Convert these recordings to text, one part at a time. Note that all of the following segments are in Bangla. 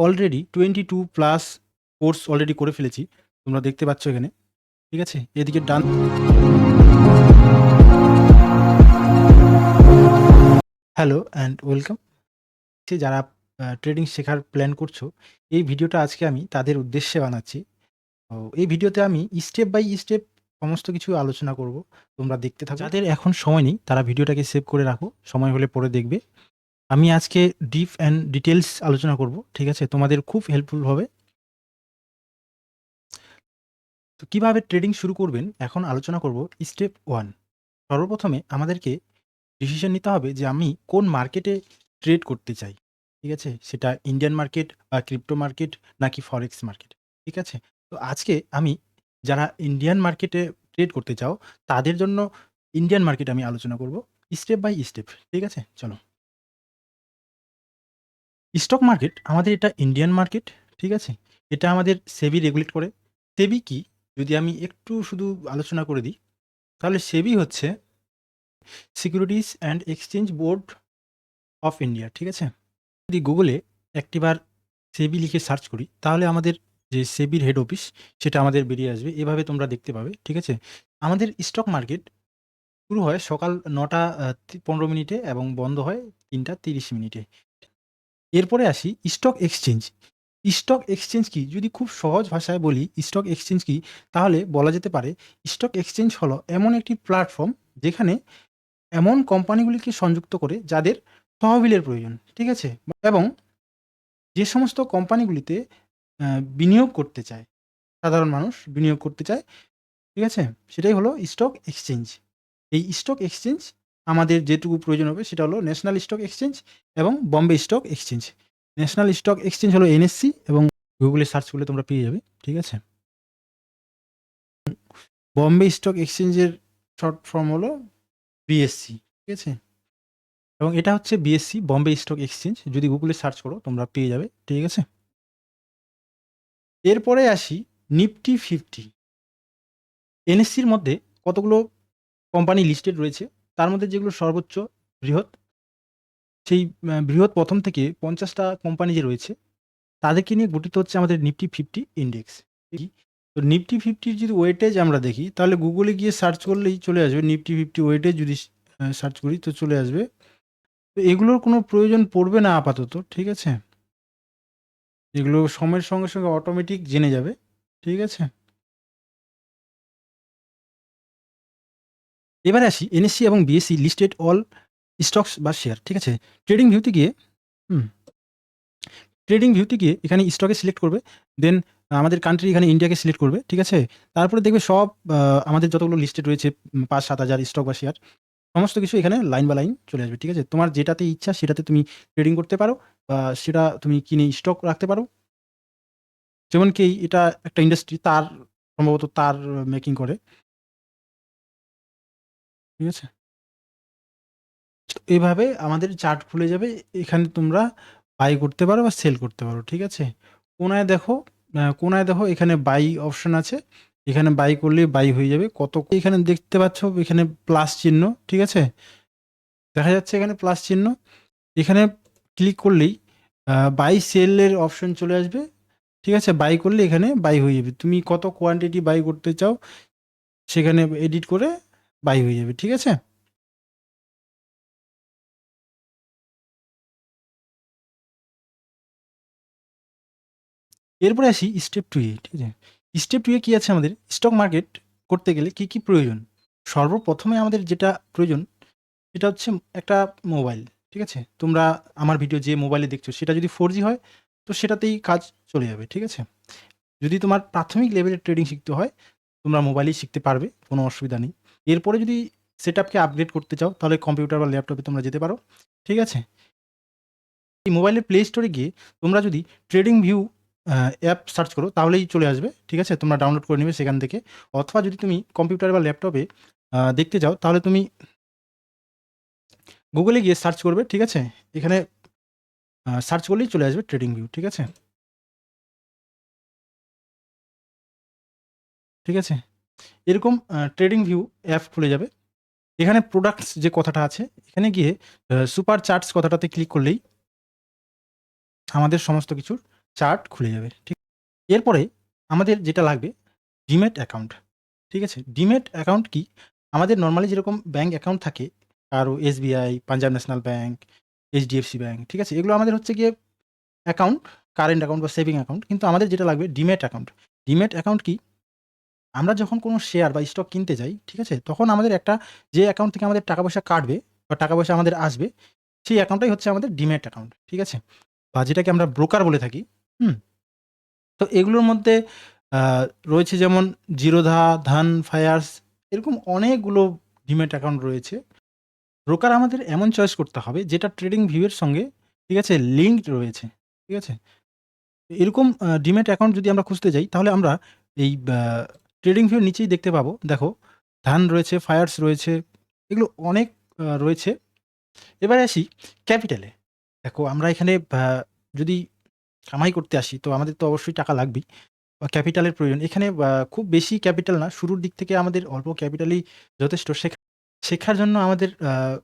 অলরেডি 22+ কোর্স অলরেডি করে ফেলেছি, তোমরা দেখতে পাচ্ছ এখানে। ঠিক আছে, এদিকে ডান হ্যালো অ্যান্ড ওয়েলকাম। যারা ট্রেডিং শেখার প্ল্যান করছো, এই ভিডিওটা আজকে আমি তাদের উদ্দেশ্যে বানাচ্ছি। তো এই ভিডিওতে আমি স্টেপ বাই স্টেপ সমস্ত কিছু আলোচনা করব, তোমরা দেখতে থাকো। যাদের এখন সময় নেই তারা ভিডিওটাকে সেভ করে রাখো, সময় হলে পরে দেখবে। আমি আজকে ডিপ অ্যান্ড ডিটেলস আলোচনা করব, ঠিক আছে, তোমাদের খুব হেল্পফুল হবে। তো কীভাবে ট্রেডিং শুরু করবেন এখন আলোচনা করব। স্টেপ 1, সর্বপ্রথমে আমাদেরকে ডিসিশন নিতে হবে যে আমি কোন মার্কেটে ট্রেড করতে চাই। ঠিক আছে, সেটা ইন্ডিয়ান মার্কেট বা ক্রিপ্টো মার্কেট নাকি ফরেক্স মার্কেট। ঠিক আছে, তো আজকে আমি যারা ইন্ডিয়ান মার্কেটে ট্রেড করতে চাও তাদের জন্য ইন্ডিয়ান মার্কেট আমি আলোচনা করব স্টেপ বাই স্টেপ। ঠিক আছে, চলো। স্টক মার্কেট আমাদের এটা ইন্ডিয়ান মার্কেট। ঠিক আছে, এটা আমাদের সেবি রেগুলেট করে। সেবি কি যদি আমি একটু শুধু আলোচনা করে দিই, তাহলে সেবি হচ্ছে securities and exchange board of India. ঠিক আছে, যদি গুগলে একটিবার সেবি লিখে সার্চ করি তাহলে আমাদের যে সেবির হেড অফিস সেটা আমাদের বেরিয়ে আসবে, এভাবে তোমরা দেখতে পাবে। ঠিক আছে, আমাদের স্টক মার্কেট শুরু হয় সকাল 9টা 15 মিনিটে এবং বন্ধ হয় 3টা 30 মিনিটে। এরপরে আসি স্টক এক্সচেঞ্জ। স্টক এক্সচেঞ্জ কি যদি খুব সহজ ভাষায় বলি, স্টক এক্সচেঞ্জ কি, তাহলে বলা যেতে পারে স্টক এক্সচেঞ্জ হলো এমন একটি প্ল্যাটফর্ম যেখানে এমন কোম্পানিগুলিকে সংযুক্ত করে যাদের তহবিলের প্রয়োজন। ঠিক আছে, এবং যে সমস্ত কোম্পানিগুলিতে বিনিয়োগ করতে চায়, সাধারণ মানুষ বিনিয়োগ করতে চায়, ঠিক আছে, সেটাই হলো স্টক এক্সচেঞ্জ। এই স্টক এক্সচেঞ্জ আমাদের যেটুকু প্রয়োজন হবে সেটা হলো ন্যাশনাল স্টক এক্সচেঞ্জ এবং Bombay stock exchange. National stock exchange হলো এনএসসি এবং গুগলে সার্চ করলে তোমরা পেয়ে যাবে। ঠিক আছে, বম্বে স্টক এক্সচেঞ্জের শর্ট ফর্ম হলো বিএসসি। ঠিক আছে, এবং এটা হচ্ছে বিএসসি বম্বে স্টক এক্সচেঞ্জ, যদি গুগলে সার্চ করো তোমরা পেয়ে যাবে। ঠিক আছে, এরপরে আসি নিফটি 50। এনএসসির মধ্যে কতগুলো কোম্পানি লিস্টেড রয়েছে, তার মধ্যে যেগুলো সর্বোচ্চ বৃহৎ, সেই বৃহৎ প্রথম থেকে 50টা কোম্পানি যে রয়েছে তাদেরকে নিয়ে গঠিত হচ্ছে আমাদের নিফটি 50 ইন্ডেক্স। তো নিফটি 50-র যদি ওয়েটেজ আমরা দেখি তাহলে গুগলে গিয়ে সার্চ করলেই চলে আসবে। নিফটি 50 ওয়েটেজ যদি সার্চ করি তো চলে আসবে। তো এগুলোর কোনো প্রয়োজন পড়বে না আপাতত। ঠিক আছে, এগুলো সময়ের সঙ্গে সঙ্গে অটোমেটিক জেনে যাবে। ঠিক আছে, এবারে আসি এনএসসি এবং বিএসসি লিস্টেড অল স্টকস বা শেয়ার। ঠিক আছে, ট্রেডিং ভিউতে গিয়ে এখানে স্টকে সিলেক্ট করবে, দেন আমাদের কান্ট্রি এখানে ইন্ডিয়াকে সিলেক্ট করবে। ঠিক আছে, তারপরে দেখবে সব আমাদের যতগুলো লিস্টেড রয়েছে 5-7 হাজার স্টক বা শেয়ার সমস্ত কিছু এখানে লাইন বা লাইন চলে আসবে। ঠিক আছে, তোমার যেটাতে ইচ্ছা সেটাতে তুমি ট্রেডিং করতে পারো বা সেটা তুমি কিনে স্টক রাখতে পারো। যেমন কি এটা একটা ইন্ডাস্ট্রি, তার সম্ভবত তার মেকিং করে। ঠিক আছে, এভাবে আমাদের চার্ট খুলে যাবে, এখানে তোমরা বাই করতে পারো বা সেল করতে পারো। ঠিক আছে, কোনায় দেখো এখানে বাই অপশন আছে, এখানে বাই করলে বাই হয়ে যাবে। কত এখানে দেখতে পাচ্ছ, এখানে প্লাস চিহ্ন। ঠিক আছে, দেখা যাচ্ছে এখানে প্লাস চিহ্ন, এখানে ক্লিক করলেই বাই সেলের অপশন চলে আসবে। ঠিক আছে, বাই করলে এখানে বাই হয়ে যাবে, তুমি কত কোয়ান্টিটি বাই করতে চাও সেখানে এডিট করে বাই হয়ে যাবে। ঠিক আছে, এরপরে আসি স্টেপ 2 এ। ঠিক আছে, স্টেপ 2 এ কি আছে, আমাদের স্টক মার্কেট করতে গেলে কি কি প্রয়োজন। সর্বপ্রথমে আমাদের যেটা প্রয়োজন সেটা হচ্ছে একটা মোবাইল। ঠিক আছে, তোমরা আমার ভিডিও যে মোবাইলে দেখছো সেটা যদি 4G হয় তো সেটাতেই কাজ চলে যাবে। ঠিক আছে, যদি তোমার প্রাথমিক লেভেলের ট্রেডিং শিখতে হয় তোমরা মোবাইলেই শিখতে পারবে, কোনো অসুবিধা নেই। এরপরে যদি সেটআপকে আপগ্রেড করতে চাও তাহলে কম্পিউটার বা ল্যাপটপে তোমরা যেতে পারো। ঠিক আছে, এই মোবাইলের প্লে স্টোরে গিয়ে তোমরা যদি ট্রেডিং ভিউ অ্যাপ সার্চ করো তাহলেই চলে আসবে। ঠিক আছে, তোমরা ডাউনলোড করে নেবে সেখান থেকে, অথবা যদি তুমি কম্পিউটার বা ল্যাপটপে দেখতে চাও তাহলে তুমি গুগলে গিয়ে সার্চ করবে। ঠিক আছে, এখানে সার্চ করলেই চলে আসবে ট্রেডিং ভিউ। ঠিক আছে, ঠিক আছে, এরকম ট্রেডিং ভিউ অ্যাপ খুলে যাবে। এখানে প্রোডাক্টস যে কথাটা আছে এখানে গিয়ে সুপার চার্টস কথাটাতে ক্লিক করলেই আমাদের সমস্ত কিছুর চার্ট খুলে যাবে, ঠিক? এরপরে আমাদের যেটা লাগবে ডিম্যাট অ্যাকাউন্ট, ঠিক আছে? ডিম্যাট অ্যাকাউন্ট কি? আমাদের নরমালি যেরকম ব্যাঙ্ক অ্যাকাউন্ট থাকে, কারো SBI, Punjab national bank, HDFC bank, ঠিক আছে? এগুলো আমাদের হচ্ছে গিয়ে অ্যাকাউন্ট, কারেন্ট অ্যাকাউন্ট বা সেভিং অ্যাকাউন্ট। কিন্তু আমাদের যেটা লাগবে ডিম্যাট অ্যাকাউন্ট। ডিম্যাট অ্যাকাউন্ট কি? আমরা যখন কোনো শেয়ার বা স্টক কিনতে যাই, ঠিক আছে? তখন আমাদের একটা যে অ্যাকাউন্ট থেকে আমাদের টাকা পয়সা কাটবে বা টাকা পয়সা আমাদের আসবে, সেই অ্যাকাউন্টটাই হচ্ছে আমাদের ডিম্যাট অ্যাকাউন্ট, ঠিক আছে? বা যেটাকে আমরা ব্রোকার বলে থাকি। হুম? তো এগুলোর মধ্যে আ রয়েছে যেমন জিরোধা, ধন, ফায়ার্স, এরকম অনেকগুলো ডিম্যাট অ্যাকাউন্ট রয়েছে। ব্রোকার আমাদের এমন চয়েস করতে হবে যেটা ট্রেডিং ভিউ এর সঙ্গে, ঠিক আছে, লিঙ্কড রয়েছে, ঠিক আছে? এরকম ডিম্যাট অ্যাকাউন্ট যদি আমরা খুঁজতে যাই তাহলে আমরা এই ট্রেডিং ভিউ এর নিচেই দেখতে পাবো। দেখো, ধান রয়েছে, ফায়ার্স রয়েছে, এগুলো অনেক রয়েছে। এবারে আসি ক্যাপিটালে। দেখো, আমরা এখানে যদি কামাই করতে আসি তো আমাদের তো অবশ্যই টাকা লাগবেই বা ক্যাপিটালের প্রয়োজন। এখানে খুব বেশি ক্যাপিটাল না, শুরুর দিক থেকে আমাদের অল্প ক্যাপিটালই যথেষ্ট। শেখার জন্য আমাদের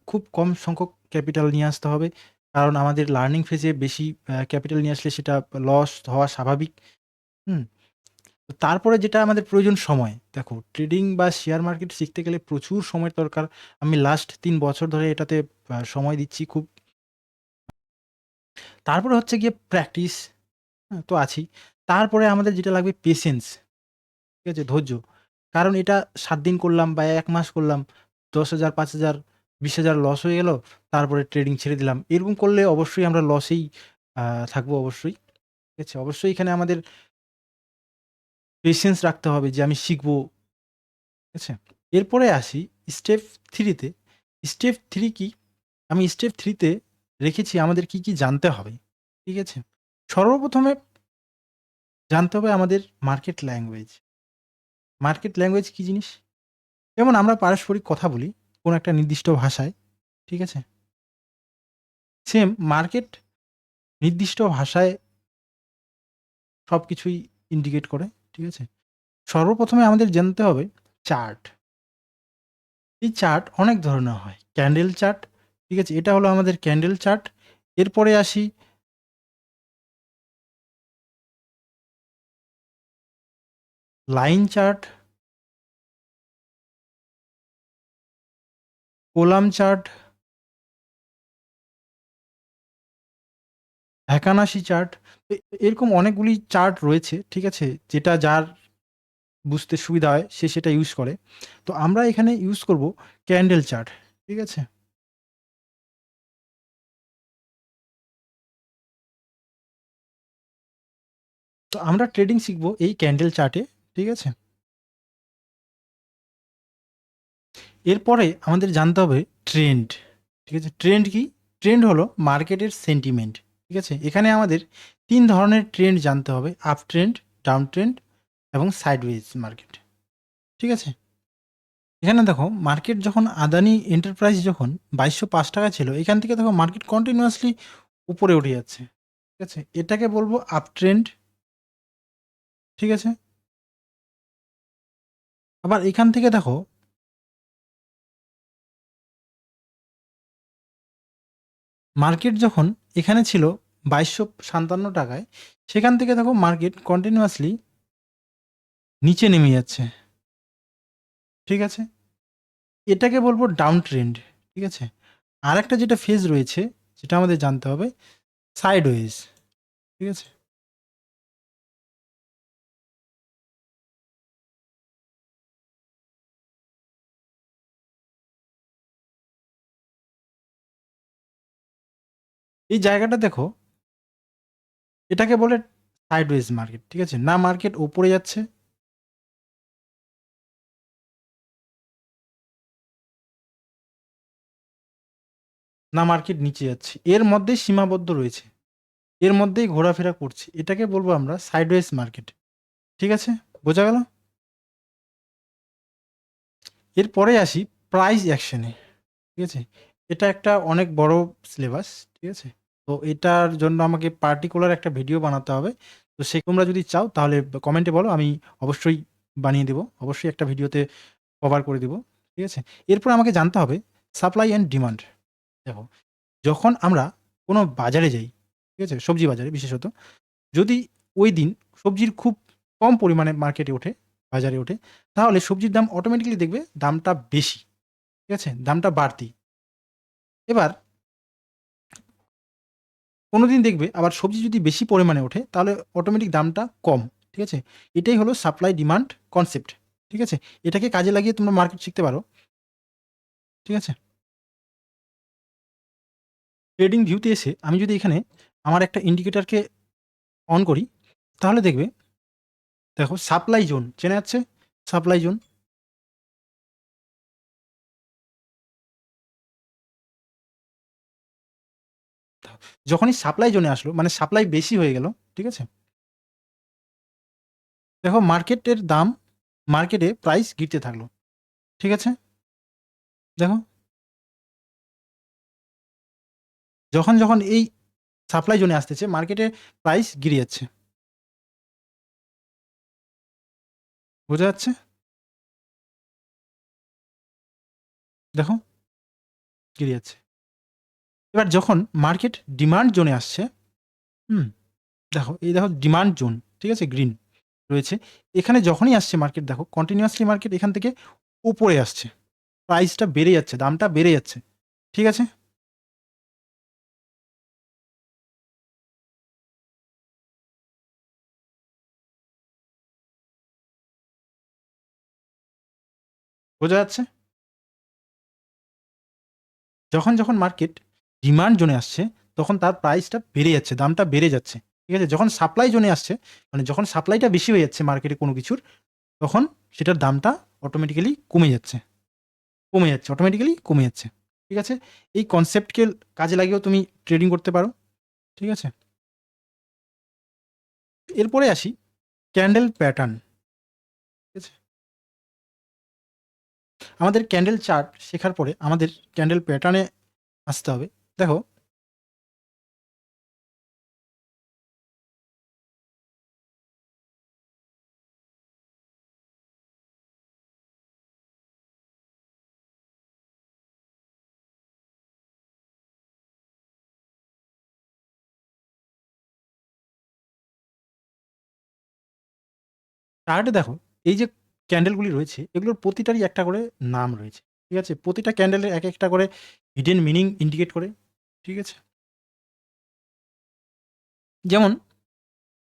খুব কম সংখ্যক ক্যাপিটাল নিয়ে আসতে হবে। কারণ আমাদের লার্নিং ফেজে বেশি ক্যাপিটাল নিয়ে আসলে সেটা লস হওয়া স্বাভাবিক। হুম? তো তারপরে যেটা আমাদের প্রয়োজন সময়। দেখো, ট্রেডিং বা শেয়ার মার্কেট শিখতে গেলে প্রচুর সময়ের দরকার। আমি লাস্ট ৩ বছর ধরে এটাতে সময় দিচ্ছি খুব। তারপরে হচ্ছে গিয়ে প্র্যাকটিস, হ্যাঁ? তো আছেই। তারপরে আমাদের যেটা লাগবে পেশেন্স, ঠিক আছে? ধৈর্য। কারণ এটা ৭ দিন করলাম বা ১ মাস করলাম, ১০,০০০, ৫,০০০, ২০,০০০ লস হয়ে গেল। তারপরে ট্রেডিং ছেড়ে দিলাম। এরকম করলে অবশ্যই আমরা লসেই থাকবো অবশ্যই। ঠিক আছে? অবশ্যই এখানে আমাদের পেশেন্স রাখতে হবে যে আমি শিখবো। ঠিক আছে? এরপরে আসি স্টেপ 3 তে। স্টেপ 3 কি? আমি স্টেপ 3 তে রেখেছি আমাদের কি, কি জানতে হবে। ঠিক আছে? সর্বপ্রথমে জানতে হবে আমাদের মার্কেট ল্যাঙ্গুয়েজ। মার্কেট ল্যাঙ্গুয়েজ কি জিনিস? যেমন আমরা পারস্পরিক কথা বলি কোনো একটা নির্দিষ্ট ভাষায়। ঠিক আছে? সেম মার্কেট নির্দিষ্ট ভাষায় সবকিছুই ইন্ডিকেট করে। ঠিক আছে? সর্বপ্রথমে আমাদের জানতে হবে চার্ট। এই চার্ট অনেক ধরনের হয়। ক্যান্ডেল চার্ট, ঠিক আছে? এটা হলো আমাদের ক্যান্ডেল চার্ট। এরপরে আসি line chart, column chart, Heikin Ashi chart. এরকম অনেকগুলি চার্ট রয়েছে, ঠিক আছে? যেটা যার বুঝতে সুবিধা হয় সে সেটা ইউজ করে। তো আমরা এখানে ইউজ করব ক্যান্ডেল চার্ট, ঠিক আছে? তো আমরা ট্রেডিং শিখব এই ক্যান্ডেল চার্টে, ঠিক আছে? এরপরে আমাদের জানতে হবে ট্রেন্ড, ঠিক আছে? ট্রেন্ড কি? ট্রেন্ড হলো মার্কেটের সেন্টিমেন্ট, ঠিক আছে? এখানে আমাদের ৩ ধরনের ট্রেন্ড জানতে হবে। আপ ট্রেন্ড, ডাউন ট্রেন্ড এবং সাইডওয়েজ মার্কেট, ঠিক আছে? এখানে দেখো, মার্কেট যখন আদানি এন্টারপ্রাইজ যখন ৳২২০৫ ছিল, এখান থেকে দেখো মার্কেট কন্টিনিউয়াসলি উপরে উঠে যাচ্ছে, ঠিক আছে? এটাকে বলবো আপ ট্রেন্ড, ঠিক আছে? আবার এখান থেকে দেখো মার্কেট যখন এখানে ছিল ৳২২৫৭ সেখান থেকে দেখো মার্কেট কন্টিনিউয়াসলি নিচে নেমে যাচ্ছে, ঠিক আছে? এটাকে বলবো ডাউন ট্রেন্ড, ঠিক আছে? আরেকটা যেটা ফেজ রয়েছে যেটা আমাদের জানতে হবে সাইডওয়েজ, ঠিক আছে? এই জায়গাটা দেখো, এটাকে বলে সাইডওয়েজ মার্কেট, ঠিক আছে? না মার্কেট উপরে যাচ্ছে, না মার্কেট নিচে যাচ্ছে। এর মধ্যেই সীমাবদ্ধ রয়েছে। এর মধ্যেই ঘোরাফেরা করছে। এটাকে বলবো আমরা সাইডওয়েজ মার্কেট, ঠিক আছে? বোঝা গেল? এরপরে আসি প্রাইস অ্যাকশনে, ঠিক আছে? এটা একটা অনেক বড় সিলেবাস, ঠিক আছে? তো এটার জন্য আমাকে পার্টিকুলার একটা ভিডিও বানাতে হবে। তো তোমরা যদি চাও তাহলে কমেন্টে বলো, আমি অবশ্যই বানিয়ে দেব। অবশ্যই একটা ভিডিওতে কভার করে দিব, ঠিক আছে? এরপর আমাকে জানতে হবে সাপ্লাই অ্যান্ড ডিমান্ড। দেখো, যখন আমরা কোনো বাজারে যাই, ঠিক আছে? সবজি বাজারে বিশেষত। যদি ওই দিন সবজির খুব কম পরিমাণে মার্কেটে ওঠে, বাজারে ওঠে, তাহলে সবজির দাম অটোমেটিক্যালি দেখবে দামটা বেশি, ঠিক আছে? দামটা বাড়তি। এবার কোনোদিন দেখবে আবার সবজি যদি বেশি পরিমাণে ওঠে, তাহলে অটোমেটিক দামটা কম, ঠিক আছে? এটাই হলো সাপ্লাই ডিমান্ড কনসেপ্ট, ঠিক আছে? এটাকে কাজে লাগিয়ে তোমরা মার্কেট শিখতে পারো, ঠিক আছে? ট্রেডিং ভিউতে এসে আমি যদি এখানে আমার একটা ইন্ডিকেটরকে অন করি, তাহলে দেখবে, দেখো সাপ্লাই জোন চেনা যাচ্ছে? Supply zone. যখনই সাপ্লাই জোনে আসলো, মানে সাপ্লাই বেশি হয়ে গেল, ঠিক আছে? দেখো মার্কেটের দাম, মার্কেটে প্রাইস গিরতে থাকলো, ঠিক আছে? দেখো যখন এই সাপ্লাই জোনে আসতেছে, মার্কেটে প্রাইস গিরে যাচ্ছে, বোঝা যাচ্ছে? দেখো গিরে যাচ্ছে। এবার যখন মার্কেট ডিমান্ড জোনে আসছে, হুম, দেখো এই দেখো ডিমান্ড জোন, ঠিক আছে, গ্রিন রয়েছে। এখানে যখনই আসছে মার্কেট, দেখো কন্টিনিউয়াসলি মার্কেট এখান থেকে উপরে আসছে, প্রাইসটা বেড়ে যাচ্ছে, দামটা বেড়ে যাচ্ছে, ঠিক আছে? বোঝা যাচ্ছে? যখন মার্কেট ডিমান্ড জোনে আসছে, তখন তার প্রাইসটা বেড়ে যাচ্ছে, দামটা বেড়ে যাচ্ছে, ঠিক আছে? যখন সাপ্লাই জোনে আসছে, মানে যখন সাপ্লাইটা বেশি হয়ে যাচ্ছে মার্কেটে কোনো কিছুর, তখন সেটার দামটা অটোমেটিক্যালি কমে যাচ্ছে, কমে যাচ্ছে, অটোমেটিক্যালি কমে যাচ্ছে, ঠিক আছে? এই কনসেপ্টকে কাজে লাগিয়েও তুমি ট্রেডিং করতে পারো, ঠিক আছে? এরপরে আসি ক্যান্ডেল প্যাটার্ন, ঠিক আছে? আমাদের ক্যান্ডেল চার্ট শেখার পরে আমাদের ক্যান্ডেল প্যাটার্নে আসতে হবে। দেখো চার্টে দেখো এই যে ক্যান্ডেলগুলি রয়েছে, এগুলোর প্রতিটারই একটা করে নাম রয়েছে, ঠিক আছে? প্রতিটা ক্যান্ডেলের এক একটা করে হিডেন মিনিং ইন্ডিকেট করে, ঠিক আছে? যেমন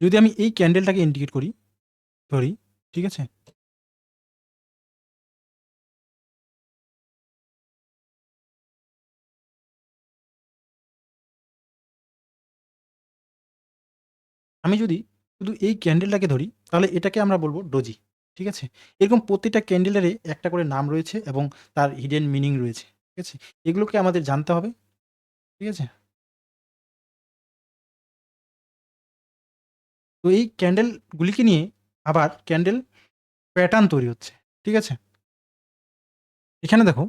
যদি আমি এই ক্যান্ডেলটাকে ইন্ডিকেট করি, ধরি, ঠিক আছে? আমি যদি শুধু এই ক্যান্ডেলটাকে ধরি, তাহলে এটাকে আমরা বলবো ডোজি, ঠিক আছে? এরকম প্রতিটা ক্যান্ডেলেরই একটা করে নাম রয়েছে এবং তার হিডেন মিনিং রয়েছে, ঠিক আছে? এগুলোকে আমাদের জানতে হবে, ঠিক আছে? তো এই ক্যান্ডেলগুলিকে নিয়ে আবার ক্যান্ডেল প্যাটার্ন তৈরি হচ্ছে, ঠিক আছে? এখানে দেখো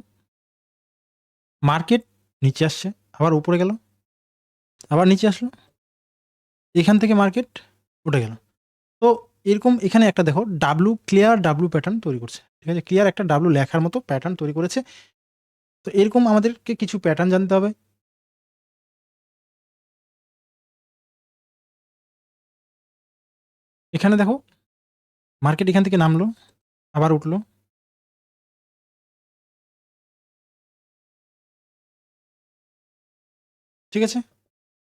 মার্কেট নিচে আসছে, আবার উপরে গেল, আবার নিচে আসলো, এখান থেকে মার্কেট উঠে গেল। তো এরকম এখানে একটা দেখো ডাব্লু, ক্লিয়ার ডাব্লু প্যাটার্ন তৈরি করছে, ঠিক আছে? ক্লিয়ার একটা ডাব্লু লেখার মতো প্যাটার্ন তৈরি করেছে। তো এরকম আমাদেরকে কিছু প্যাটার্ন জানতে হবে। এখানে দেখো মার্কেট এখান থেকে নামলো, আবার উঠলো, ঠিক আছে?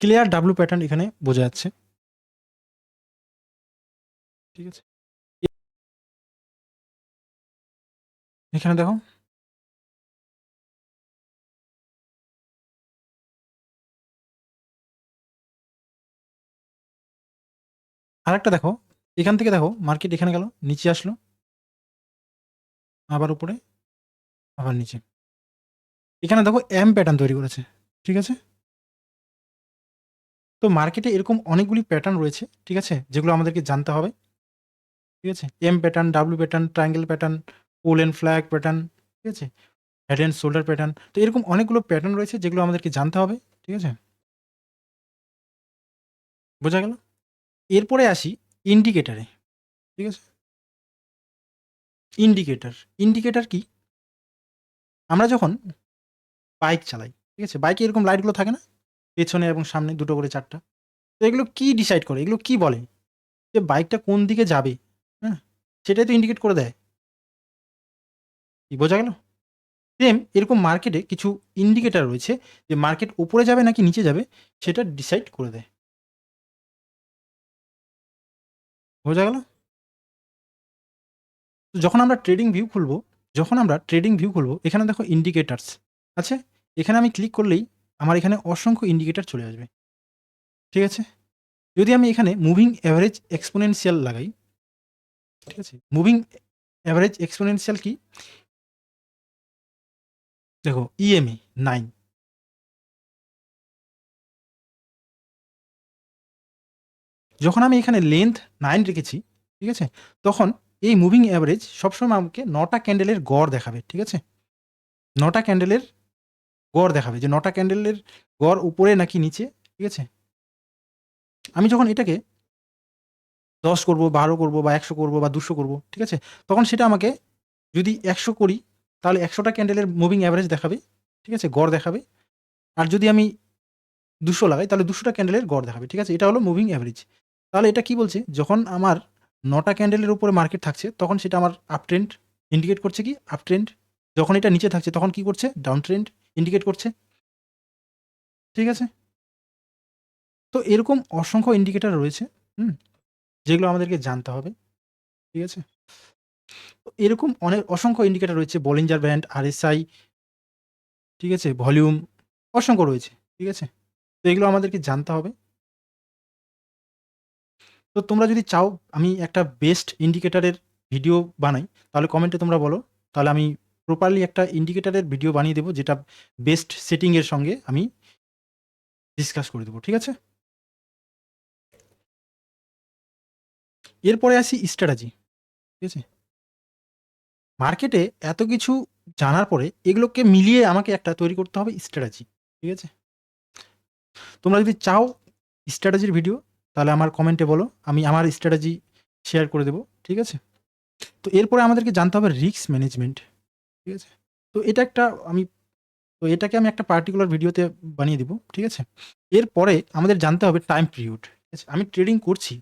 ক্লিয়ার ডাব্লু প্যাটার্ন এখানে বোঝা যাচ্ছে, ঠিক আছে? এখানে দেখো আরেকটা দেখো, এখান থেকে দেখো মার্কেট এখানে গেল, নিচে আসলো, আবার উপরে, আবার নিচে। এখানে দেখো এম প্যাটার্ন তৈরি করেছে, ঠিক আছে? তো মার্কেটে এরকম অনেকগুলি প্যাটার্ন রয়েছে, ঠিক আছে? যেগুলো আমাদেরকে জানতে হবে, ঠিক আছে? M pattern, W pattern, triangle pattern, pole and flag pattern, ঠিক আছে? Head and shoulder pattern. তো এরকম অনেকগুলো প্যাটার্ন রয়েছে যেগুলো আমাদেরকে জানতে হবে, ঠিক আছে? বোঝা গেল? এরপরে আসি ইন্ডিকেটরে, ঠিক আছে? ইন্ডিকেটর, ইন্ডিকেটর কি? আমরা যখন বাইক চালাই, ঠিক আছে? বাইকে এরকম লাইটগুলো থাকে না? পেছনে এবং সামনে দুটো করে ৪ টা। তো এগুলো কি ডিসাইড করে, এগুলো কি বলে যে বাইকটা কোন দিকে যাবে? হ্যাঁ, সেটাই তো ইন্ডিকেট করে দেয়। কি বোঝা গেল? সেম এরকম মার্কেটে কিছু ইন্ডিকেটর রয়েছে যে মার্কেট উপরে যাবে নাকি নিচে যাবে সেটা ডিসাইড করে দেয়। বোঝা গেল? তো যখন আমরা ট্রেডিং ভিউ খুলবো এখানে দেখো ইন্ডিকেটরস আছে। এখানে আমি ক্লিক করলেই আমার এখানে অসংখ্য ইন্ডিকেটর চলে আসবে। ঠিক আছে? যদি আমি এখানে মুভিং এভারেজ এক্সপোনেনশিয়াল লাগাই, ঠিক আছে? মুভিং এভারেজ এক্সপোনেনশিয়াল কি? দেখো ইএমএ 9। যখন আমি এখানে লেন্থ 9 রেখেছি, ঠিক আছে? তখন এই মুভিং এভারেজ সবসময় আমাকে ৯ টা ক্যান্ডেলের গড় দেখাবে। ঠিক আছে? ৯ টা ক্যান্ডেলের গড় দেখাবে যে ৯ টা ক্যান্ডেলের গড় উপরে নাকি নিচে। ঠিক আছে? আমি যখন এটাকে ১০ করব, ১২ করব বা ১০০ করব বা ২০০ করব, ঠিক আছে? তখন সেটা আমাকে যদি ১০০ করি তাহলে ১০০ টা ক্যান্ডেলের মুভিং এভারেজ দেখাবে। ঠিক আছে? গড় দেখাবে। আর যদি আমি ২০০ লাগাই তাহলে ২০০ টা ক্যান্ডেলের গড় দেখাবে। ঠিক আছে? এটা হলো মুভিং এভারেজ। তাহলে এটা কি বলছে? যখন আমার ৯ টা ক্যান্ডেলের উপরে মার্কেট থাকছে তখন সেটা আমার আপ ট্রেন্ড ইন্ডিকেট করছে কি? Up trend. যখন এটা নিচে থাকছে তখন কি করছে? ডাউন ট্রেন্ড ইন্ডিকেট করছে। ঠিক আছে? তো এরকম অসংখ্য ইন্ডিকেটর রয়েছে, হুম? যেগুলো আমাদেরকে জানতে হবে। ঠিক আছে? তো এরকম অনেক অসংখ্য ইন্ডিকেটর রয়েছে বলিঞ্জার ব্যান্ড, আরএসআই, ঠিক আছে? ভলিউম অসংখ্য রয়েছে। ঠিক আছে? তো এগুলো আমাদেরকে জানতে হবে। তো তোমরা যদি চাও আমি একটা বেস্ট ইন্ডিকেটরের ভিডিও বানাই, তাহলে কমেন্টে তোমরা বলো। তাহলে আমি প্রপারলি একটা ইন্ডিকেটরের ভিডিও বানিয়ে দেবো যেটা বেস্ট সেটিং এর সঙ্গে আমি ডিসকাস করে দেবো। ঠিক আছে? এরপরে আসি স্ট্র্যাটেজি। ঠিক আছে? মার্কেটে এত কিছু জানার পরে এগুলোকে মিলিয়ে আমাকে একটা তৈরি করতে হবে স্ট্র্যাটেজি। ঠিক আছে? তোমরা যদি চাও স্ট্র্যাটেজির ভিডিও তাহলে আমার কমেন্টে বলো। আমি আমার স্ট্র্যাটেজি শেয়ার করে দেবো। ঠিক আছে? তো এরপরে আমাদেরকে জানতে হবে রিস্ক ম্যানেজমেন্ট। ঠিক আছে? তো এটা একটা আমি তো এটাকে আমি একটা পার্টিকুলার ভিডিওতে বানিয়ে দিব। ঠিক আছে? এরপরে আমাদের জানতে হবে টাইম পিরিয়ড। ঠিক আছে? আমি ট্রেডিং করছি,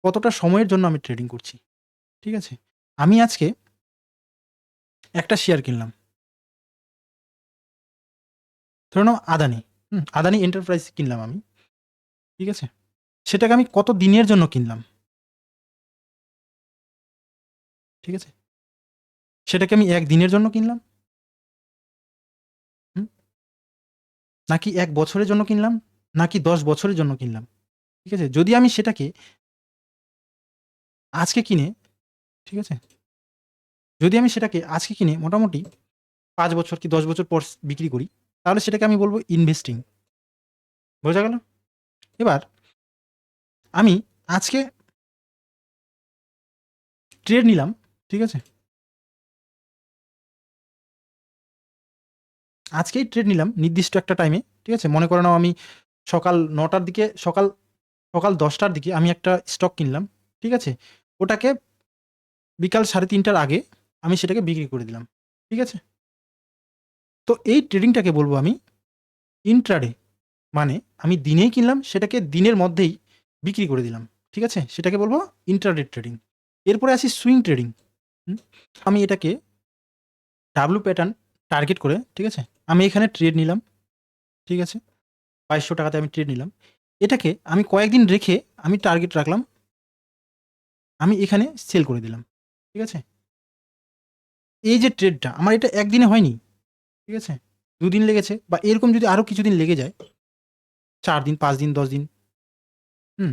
কতটা সময়ের জন্য আমি ট্রেডিং করছি। ঠিক আছে? আমি আজকে একটা শেয়ার কিনলাম। ধরে নাও আদানি। আদানি এন্টারপ্রাইজ কিনলাম আমি। ঠিক আছে? সেটাকে আমি কত দিনের জন্য কিনলাম। ঠিক আছে? সেটাকে আমি ১ দিনের জন্য কিনলাম, হুম? নাকি ১ বছরের জন্য কিনলাম, নাকি ১০ বছরের জন্য কিনলাম। ঠিক আছে? যদি আমি সেটাকে আজকে কিনে, ঠিক আছে? যদি আমি সেটাকে আজকে কিনে মোটামুটি ৫ বছর কি ১০ বছর পর বিক্রি করি, তাহলে সেটাকে আমি বলব ইনভেস্টিং। বোঝা গেল? এবার আমি আজকে ট্রেড নিলাম, ঠিক আছে? আজকেই ট্রেড নিলাম নির্দিষ্ট একটা টাইমে, ঠিক আছে? মনে করে নাও আমি সকাল ৯ টার দিকে সকাল ১০ টার দিকে আমি একটা স্টক কিনলাম, ঠিক আছে? ওটাকে বিকাল ৩:৩০ টার আগে আমি সেটাকে বিক্রি করে দিলাম। ঠিক আছে? তো এই ট্রেডিংটাকে বলব আমি ইন্ট্রাডে। মানে আমি দিনেই কিনলাম, সেটাকে দিনের মধ্যেই বিক্রি করে দিলাম। ঠিক আছে? সেটাকে বলব ইন্ট্রাডে ট্রেডিং। এরপরে আসি সুইং ট্রেডিং। হুম? আমি এটাকে ডাব্লু প্যাটার্ন টার্গেট করে, ঠিক আছে? আমি এখানে ট্রেড নিলাম। ঠিক আছে? ৳২২০০ তে আমি ট্রেড নিলাম। এটাকে আমি কয়েকদিন রেখে আমি টার্গেট রাখলাম। আমি এখানে সেল করে দিলাম। ঠিক আছে? এই যে ট্রেডটা আমার এটা একদিনে হয়নি। ঠিক আছে? ২ দিন লেগেছে বা এরকম যদি আরো কিছুদিন লেগে যায়, ৪ দিন, ৫ দিন, ১০ দিন, হুম?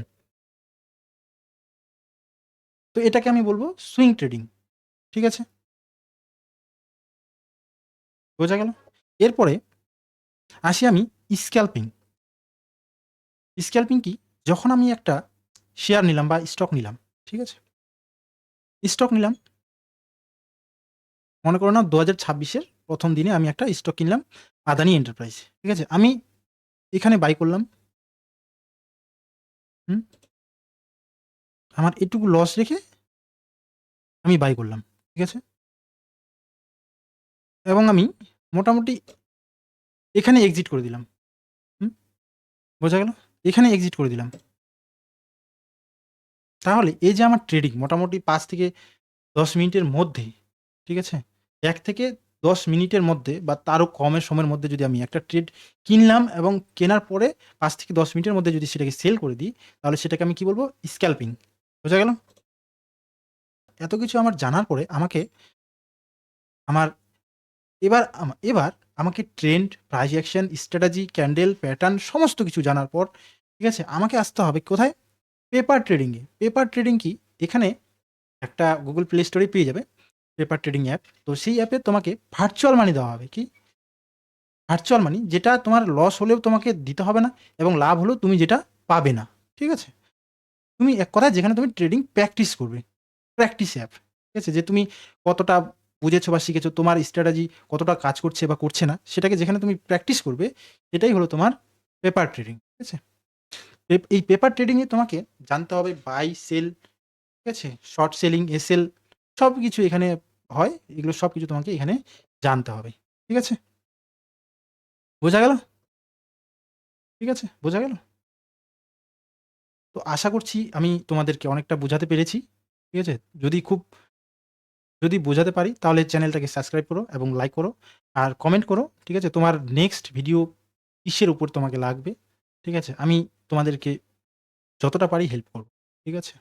তো এটাকে আমি বলব সুইং ট্রেডিং। ঠিক আছে? বোঝা গেল? এরপরে আসি আমি স্ক্যালপিং। স্ক্যালপিং কি? যখন আমি একটা শেয়ার নিলাম বা স্টক নিলাম, ঠিক আছে? স্টক নিলাম, মনে করো না ২০২৬ এর ১ম দিনে আমি একটা স্টক কিনলাম আদানি এন্টারপ্রাইজ। ঠিক আছে? আমি এখানে বাই করলাম, হুম? আমার এটুকু লস রেখে আমি বাই করলাম। ঠিক আছে? এবং আমি মোটামুটি এখানে এক্সিট করে দিলাম। হুম? বোঝা গেল? এখানে এক্সিট করে দিলাম। তাহলে এই যে আমার ট্রেডিং মোটামুটি 5 থেকে 10 মিনিটের মধ্যে, ঠিক আছে? 1 থেকে 10 মিনিটের মধ্যে বা তারও কমের সময়ের মধ্যে যদি আমি একটা ট্রেড কিনলাম এবং কেনার পরে 5 থেকে 10 মিনিটের মধ্যে যদি সেটাকে সেল করে দিই, তাহলে সেটাকে আমি কি বলব? স্ক্যালপিং। বোঝা গেল? এত কিছু আমার জানার পরে আমার এবার আমাকে trend, price action, strategy, candle, pattern সমস্ত কিছু জানার পর, ঠিক আছে? আমাকে আসতে হবে কোথায়? পেপার ট্রেডিং এ। পেপার ট্রেডিং কি? এখানে একটা Google Play Store এ পেয়ে যাবে পেপার ট্রেডিং অ্যাপ। তো সেই অ্যাপে তোমাকে ভার্চুয়াল মানি দেওয়া হবে। কি? ভার্চুয়াল মানি, যেটা তোমার লস হলেও তোমাকে দিতে হবে না এবং লাভ হলেও তুমি যেটা পাবে না। ঠিক আছে? তুমি এক কথায় যেখানে তুমি ট্রেডিং প্র্যাকটিস করবে। Practice app. ঠিক আছে? যে তুমি কতটা বুঝেছো বা শিখেছো, তোমার স্ট্র্যাটেজি কতটা কাজ করছে বা করছে না, সেটাকে যেখানে তুমি প্র্যাকটিস করবে, এটাই হলো তোমার পেপার ট্রেডিং। ঠিক আছে? এই পেপার ট্রেডিং এ তোমাকে জানতে হবে বাই, সেল, ঠিক আছে? শর্ট সেলিং, এসএল সবকিছু এখানে হয়। এগুলো সবকিছু তোমাকে এখানে জানতে হবে। ঠিক আছে? বোঝা গেল? ঠিক আছে? বোঝা গেল? তো আশা করছি আমি তোমাদেরকে অনেকটা বোঝাতে পেরেছি। ঠিক আছে? যদি বোঝাতে পারি তাহলে চ্যানেলটাকে সাবস্ক্রাইব করো এবং লাইক করো। আর কমেন্ট করো। ঠিক আছে? তোমার নেক্সট ভিডিও কিসের উপর তোমাকে লাগবে। ঠিক আছে? আমি তোমাদেরকে যতটা পারি হেল্প করব। ঠিক আছে?